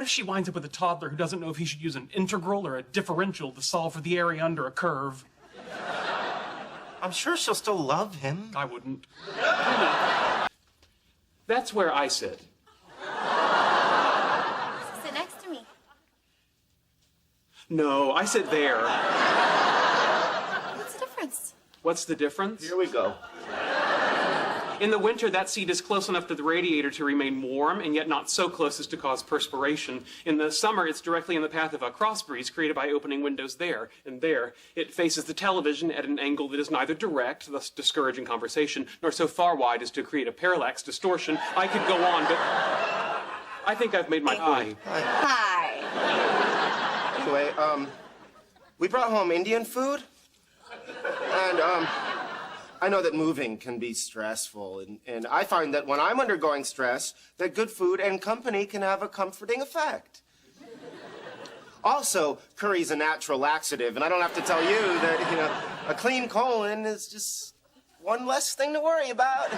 What if she winds up with a toddler who doesn't know if he should use an integral or a differential to solve for the area under a curve? I'm sure she'll still love him. I wouldn't. That's where I sit. Sit next to me. No, I sit there. What's the difference? What's the difference? Here we go. In the winter, that seat is close enough to the radiator to remain warm and yet not so close as to cause perspiration. In the summer, it's directly in the path of a cross breeze created by opening windows there and there. It faces the television at an angle that is neither direct, thus discouraging conversation, nor so far wide as to create a parallax distortion. I could go on, but I think I've made my point. Hi. Anyway, we brought home Indian food. And, I know that moving can be stressful, and I find that when I'm undergoing stress, that good food and company can have a comforting effect. Also, curry's a natural laxative, and I don't have to tell you that, a clean colon is just one less thing to worry about.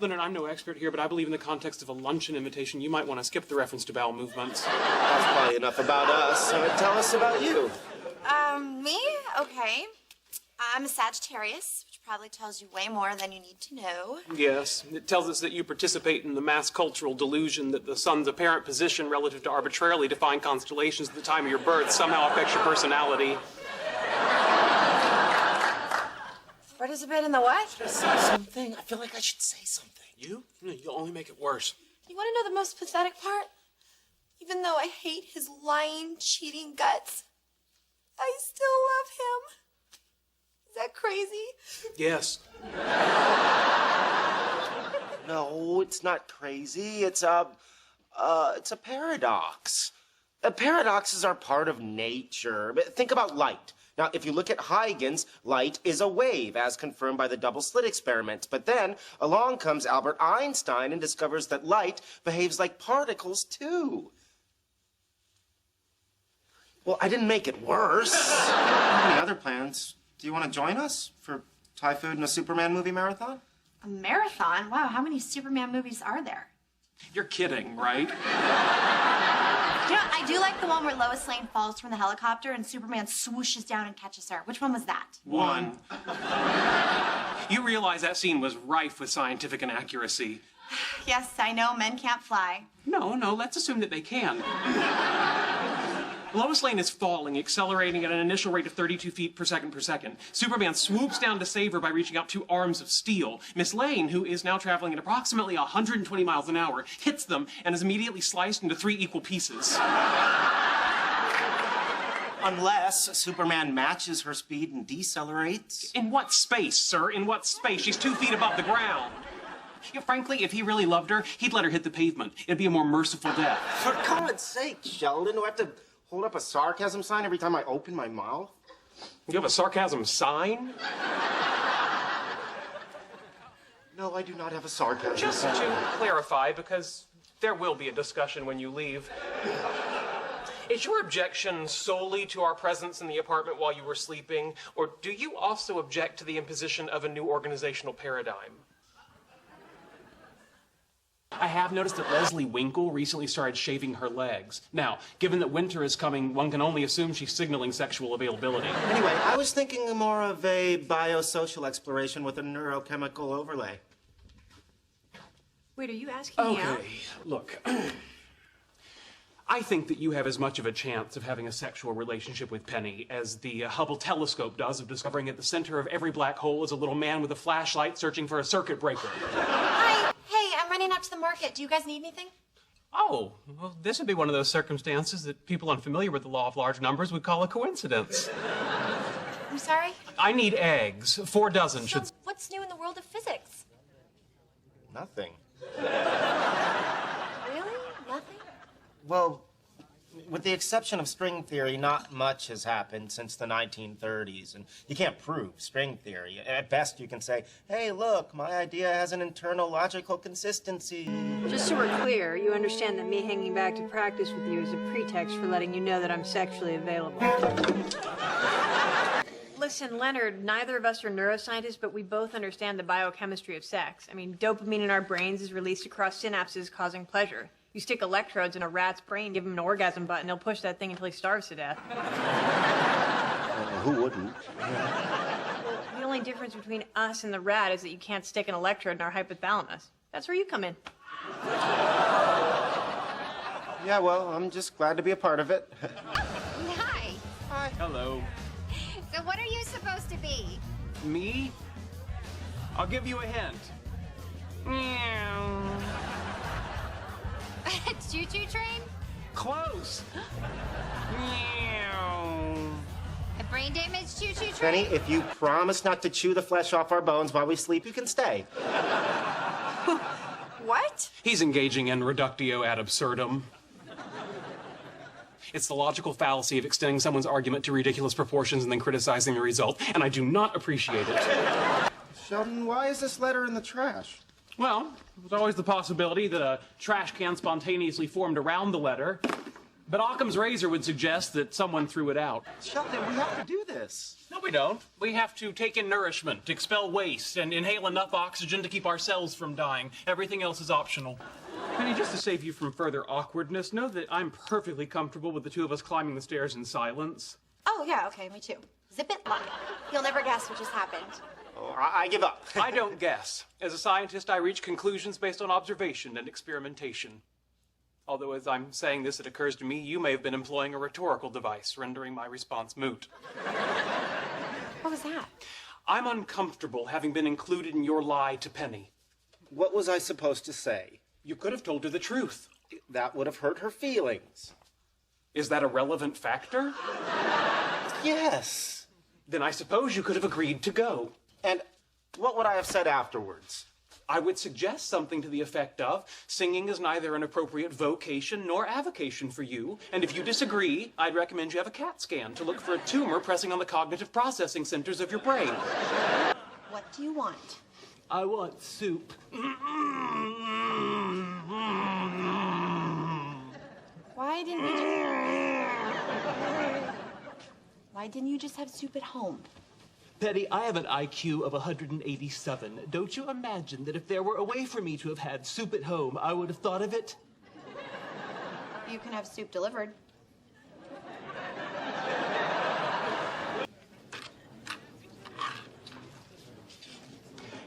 Leonard, I'm no expert here, but I believe in the context of a luncheon invitation, you might want to skip the reference to bowel movements. That's probably enough about us, so tell us about you. Me? Okay. I'm a Sagittarius, which probably tells you way more than you need to know. Yes, it tells us that you participate in the mass cultural delusion that the sun's apparent position relative to arbitrarily defined constellations at the time of your birth somehow affects your personality. Participate in the what? Say something. I feel like I should say something. You? You'll only make it worse. You want to know the most pathetic part? Even though I hate his lying, cheating guts, I still love him. Is that crazy? Yes. No, it's not crazy. It's a paradox. Paradoxes are part of nature. But think about light. Now, if you look at Huygens, light is a wave, as confirmed by the double-slit experiment. But then, along comes Albert Einstein and discovers that light behaves like particles, too. Well, I didn't make it worse. Any other plans? Do you want to join us for Thai food and a Superman movie marathon? A marathon? Wow, how many Superman movies are there? You're kidding, right? I do like the one where Lois Lane falls from the helicopter and Superman swooshes down and catches her. Which one was that? One. You realize that scene was rife with scientific inaccuracy. Yes, I know men can't fly. No, let's assume that they can. Lois Lane is falling, accelerating at an initial rate of 32 feet per second. Superman swoops down to save her by reaching out two arms of steel. Miss Lane, who is now traveling at approximately 120 miles an hour, hits them and is immediately sliced into 3 equal pieces. Unless Superman matches her speed and decelerates. In what space, sir? In what space? She's 2 feet above the ground. Frankly, if he really loved her, he'd let her hit the pavement. It'd be a more merciful death. For God's sake, Sheldon, do I have to hold up a sarcasm sign every time I open my mouth? You have a sarcasm sign? No, I do not have a sarcasm Just sign. to clarify, because there will be a discussion when you leave. Is your objection solely to our presence in the apartment while you were sleeping, or do you also object to the imposition of a new organizational paradigm? I have noticed that Leslie Winkle recently started shaving her legs. Now, given that winter is coming, one can only assume she's signaling sexual availability. Anyway, I was thinking more of a biosocial exploration with a neurochemical overlay. Wait, are you asking me out? Okay, look. I think that you have as much of a chance of having a sexual relationship with Penny as the Hubble telescope does of discovering at the center of every black hole is a little man with a flashlight searching for a circuit breaker. Hi. Hey, I'm running out to the market. Do you guys need anything? Oh, well, this would be one of those circumstances that people unfamiliar with the law of large numbers would call a coincidence. I'm sorry? I need eggs. 4 dozen should... So what's new in the world of physics? Nothing. Really? Nothing? Well, with the exception of string theory, not much has happened since the 1930s, and you can't prove string theory. At best, you can say, hey, look, my idea has an internal logical consistency. Just so we're clear, you understand that me hanging back to practice with you is a pretext for letting you know that I'm sexually available. Listen, Leonard, neither of us are neuroscientists, but we both understand the biochemistry of sex. I mean, dopamine in our brains is released across synapses causing pleasure. You stick electrodes in a rat's brain, give him an orgasm button, he'll push that thing until he starves to death. Who wouldn't? The only difference between us and the rat is that you can't stick an electrode in our hypothalamus. That's where you come in. Yeah, well, I'm just glad to be a part of it. Hi. Hi. Hello. So what are you supposed to be? Me? I'll give you a hint. Meow. Choo-choo train? Close. Meow. A brain damaged choo-choo train? Penny, if you promise not to chew the flesh off our bones while we sleep, you can stay. What? He's engaging in reductio ad absurdum. It's the logical fallacy of extending someone's argument to ridiculous proportions and then criticizing the result, and I do not appreciate it. Sheldon, why is this letter in the trash? Well, there's always the possibility that a trash can spontaneously formed around the letter, but Occam's razor would suggest that someone threw it out. Sheldon, we have to do this. No, we don't. We have to take in nourishment, expel waste, and inhale enough oxygen to keep our cells from dying. Everything else is optional. Penny, just to save you from further awkwardness, know that I'm perfectly comfortable with the two of us climbing the stairs in silence. Oh, yeah, okay, me too. Zip it, lock it. You'll never guess what just happened. Oh, I give up. I don't guess. As a scientist, I reach conclusions based on observation and experimentation. Although as I'm saying this, it occurs to me you may have been employing a rhetorical device, rendering my response moot. What was that? I'm uncomfortable having been included in your lie to Penny. What was I supposed to say? You could have told her the truth. That would have hurt her feelings. Is that a relevant factor? Yes. Then I suppose you could have agreed to go. And what would I have said afterwards? I would suggest something to the effect of, singing is neither an appropriate vocation nor avocation for you, and if you disagree, I'd recommend you have a CAT scan to look for a tumor pressing on the cognitive processing centers of your brain. What do you want? I want soup. Why didn't you just have soup at home? Betty, I have an IQ of 187. Don't you imagine that if there were a way for me to have had soup at home, I would have thought of it? You can have soup delivered.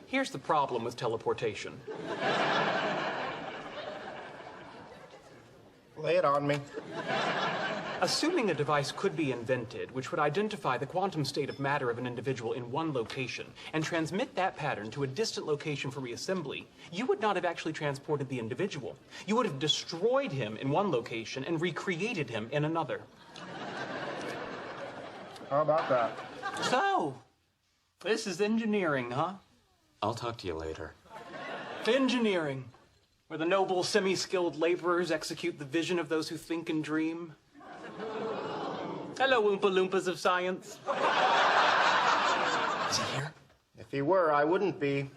Here's the problem with teleportation. Lay it on me. Assuming a device could be invented which would identify the quantum state of matter of an individual in one location and transmit that pattern to a distant location for reassembly, you would not have actually transported the individual. You would have destroyed him in one location and recreated him in another. How about that? So, this is engineering, huh? I'll talk to you later. Engineering, where the noble semi-skilled laborers execute the vision of those who think and dream. Hello, Oompa Loompas of science. Is he here? If he were, I wouldn't be.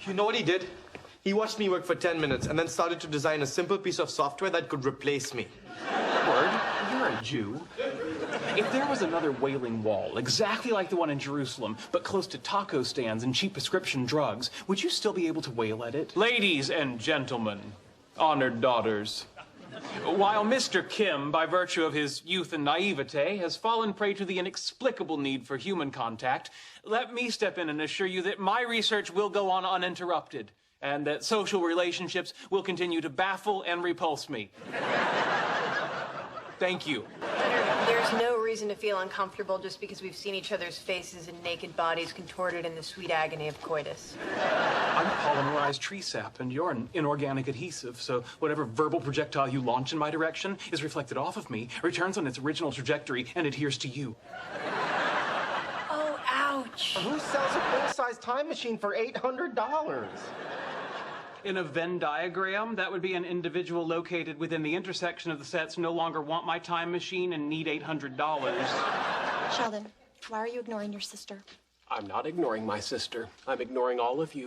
You know what he did? He watched me work for 10 minutes and then started to design a simple piece of software that could replace me. Word, you're a Jew. If there was another Wailing Wall, exactly like the one in Jerusalem, but close to taco stands and cheap prescription drugs, would you still be able to wail at it? Ladies and gentlemen, honored daughters, while Mr. Kim, by virtue of his youth and naivete, has fallen prey to the inexplicable need for human contact, let me step in and assure you that my research will go on uninterrupted, and that social relationships will continue to baffle and repulse me. Thank you. There's no reason to feel uncomfortable just because we've seen each other's faces and naked bodies contorted in the sweet agony of coitus. I'm polymerized tree sap, and you're an inorganic adhesive, so whatever verbal projectile you launch in my direction is reflected off of me, returns on its original trajectory, and adheres to you. Oh, ouch. Who sells a full-size time machine for $800? In a Venn diagram, that would be an individual located within the intersection of the sets no longer want my time machine and need $800. Sheldon, why are you ignoring your sister? I'm not ignoring my sister. I'm ignoring all of you.